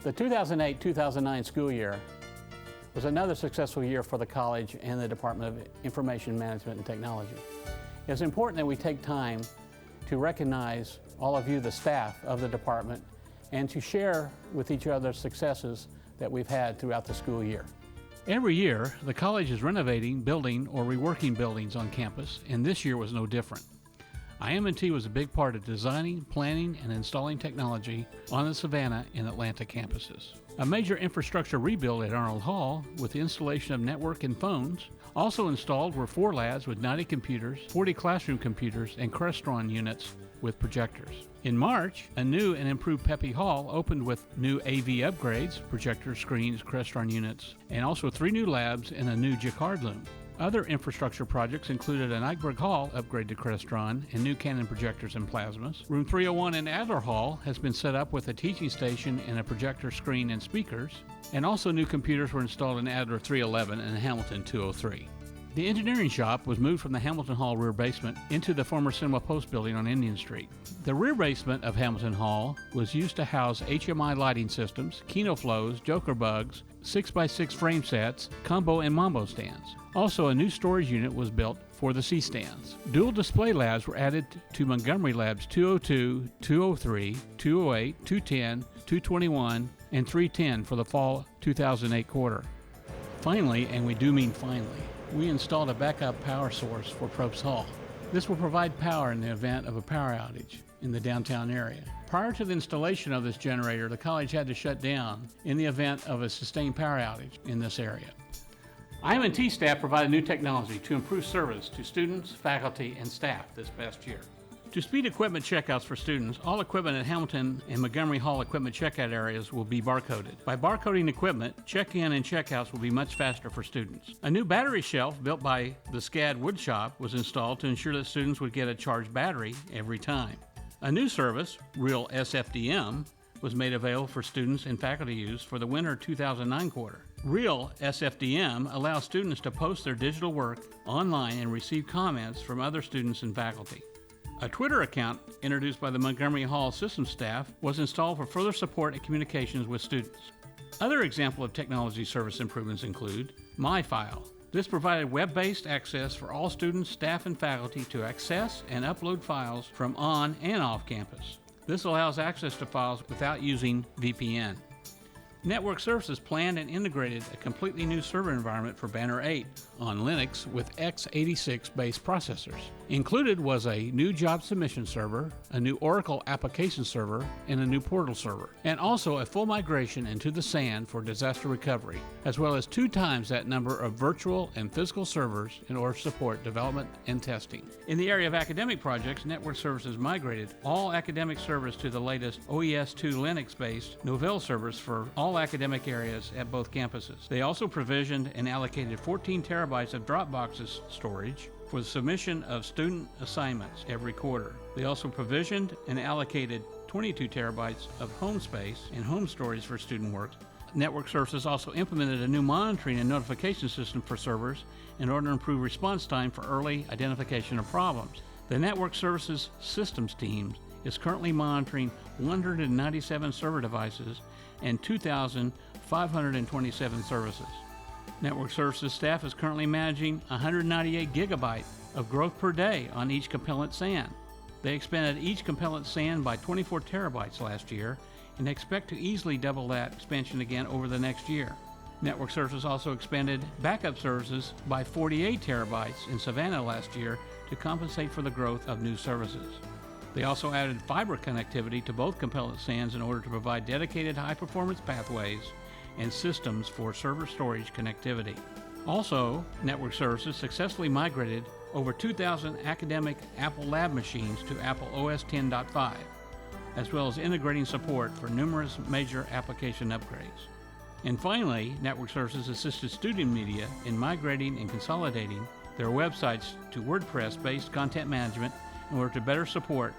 The 2008-2009 school year was another successful year for the college and the Department of Information Management and Technology. It's important that we take time to recognize all of you, the staff of the department, and to share with each other successes that we've had throughout the school year. Every year, the college is renovating, building, or reworking buildings on campus, and this year was no different. IM&T was a big part of designing, planning, and installing technology on the Savannah and Atlanta campuses. A major infrastructure rebuild at Arnold Hall with the installation of network and phones. Also installed were 4 labs with 90 computers, 40 classroom computers, and Crestron units with projectors. In March, a new and improved Pepe Hall opened with new AV upgrades, projector screens, Crestron units, and also 3 new labs and a new Jacquard loom. Other infrastructure projects included an Eichberg Hall upgrade to Crestron and new Canon projectors and plasmas. Room 301 in Adler Hall has been set up with a teaching station and a projector screen and speakers, and also new computers were installed in Adler 311 and Hamilton 203. The engineering shop was moved from the Hamilton Hall rear basement into the former Cinema Post building on Indian Street. The rear basement of Hamilton Hall was used to house HMI lighting systems, Kino flows, Joker bugs, 6x6 frame sets, combo and mambo stands. Also, a new storage unit was built for the C-stands. Dual display labs were added to Montgomery Labs 202, 203, 208, 210, 221, and 310 for the fall 2008 quarter. Finally, and we do mean finally, we installed a backup power source for Probst Hall. This will provide power in the event of a power outage in the downtown area. Prior to the installation of this generator, the college had to shut down in the event of a sustained power outage in this area. IM&T staff provided new technology to improve service to students, faculty, and staff this past year. To speed equipment checkouts for students, all equipment at Hamilton and Montgomery Hall equipment checkout areas will be barcoded. By barcoding equipment, check-in and checkouts will be much faster for students. A new battery shelf built by the SCAD Wood Shop was installed to ensure that students would get a charged battery every time. A new service, Real SFDM, was made available for students and faculty use for the winter 2009 quarter. Real SFDM allows students to post their digital work online and receive comments from other students and faculty. A Twitter account introduced by the Montgomery Hall system staff was installed for further support and communications with students. Other examples of technology service improvements include MyFile. This provided web-based access for all students, staff, and faculty to access and upload files from on and off campus. This allows access to files without using VPN. Network Services planned and integrated a completely new server environment for Banner 8 on Linux with x86-based processors. Included was a new job submission server, a new Oracle application server, and a new portal server, and also a full migration into the SAN for disaster recovery, as well as 2 times that number of virtual and physical servers in order to support development and testing. In the area of academic projects, Network Services migrated all academic servers to the latest OES2 Linux-based Novell servers for all academic areas at both campuses. They also provisioned and allocated 14 terabytes of Dropboxes storage for the submission of student assignments every quarter. They also provisioned and allocated 22 terabytes of home space and home storage for student work. Network Services also implemented a new monitoring and notification system for servers in order to improve response time for early identification of problems. The Network Services Systems team is currently monitoring 197 server devices and 2,527 services. Network Services staff is currently managing 198 gigabytes of growth per day on each compellent SAN. They expanded each compellent SAN by 24 terabytes last year and expect to easily double that expansion again over the next year. Network Services also expanded backup services by 48 terabytes in Savannah last year to compensate for the growth of new services. They also added fiber connectivity to both compellent SANs in order to provide dedicated high-performance pathways and systems for server storage connectivity. Also, Network Services successfully migrated over 2,000 academic Apple Lab machines to Apple OS 10.5, as well as integrating support for numerous major application upgrades. And finally, Network Services assisted student media in migrating and consolidating their websites to WordPress-based content management in order to better support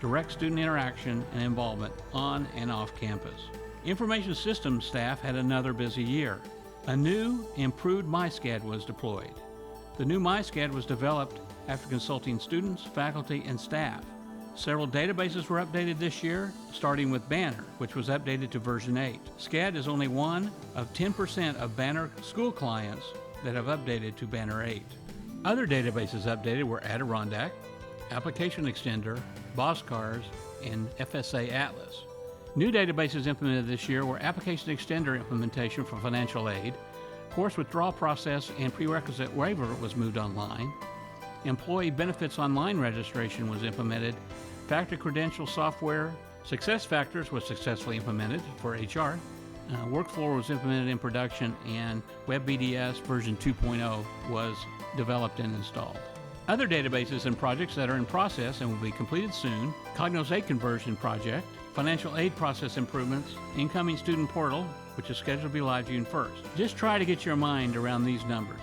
direct student interaction and involvement on and off campus. Information Systems staff had another busy year. A new, improved MySCAD was deployed. The new MySCAD was developed after consulting students, faculty, and staff. Several databases were updated this year, starting with Banner, which was updated to version 8. SCAD is only one of 10% of Banner school clients that have updated to Banner 8. Other databases updated were Adirondack, Application Extender, Bosscars, and FSA Atlas. New databases implemented this year were Application Extender implementation for financial aid, course withdrawal process and prerequisite waiver was moved online, employee benefits online registration was implemented, factor credential software, success factors was successfully implemented for HR, workflow was implemented in production, and WebBDS version 2.0 was developed and installed. Other databases and projects that are in process and will be completed soon: Cognos 8 conversion project, financial aid process improvements, incoming student portal, which is scheduled to be live June 1st. Just try to get your mind around these numbers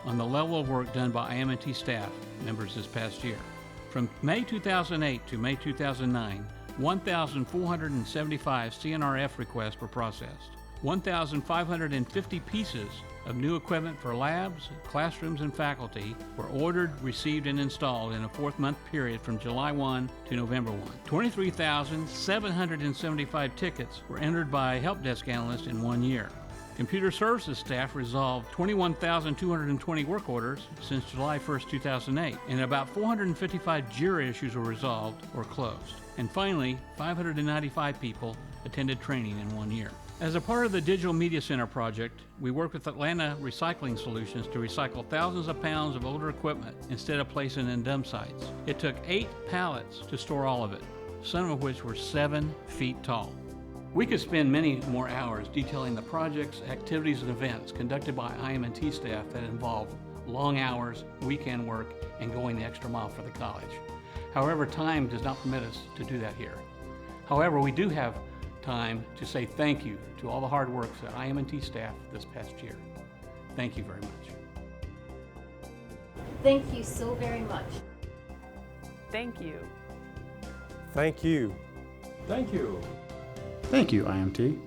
on the level of work done by IM&T staff members this past year. From May 2008 to May 2009, 1,475 CNRF requests were processed. 1,550 pieces of new equipment for labs, classrooms, and faculty were ordered, received, and installed in a 4-month period from July 1 to November 1. 23,775 tickets were entered by help desk analysts in 1 year. Computer services staff resolved 21,220 work orders since July 1st, 2008, and about 455 JIRA issues were resolved or closed. And finally, 595 people attended training in 1 year. As a part of the Digital Media Center project, we worked with Atlanta Recycling Solutions to recycle thousands of pounds of older equipment instead of placing it in dump sites. It took 8 pallets to store all of it, some of which were 7 feet tall. We could spend many more hours detailing the projects, activities, and events conducted by IM&T staff that involve long hours, weekend work, and going the extra mile for the college. However, time does not permit us to do that here. However, we do have time to say thank you to all the hard work of IM&T staff this past year. Thank you very much. Thank you so very much. Thank you. Thank you. Thank you. Thank you, IM&T.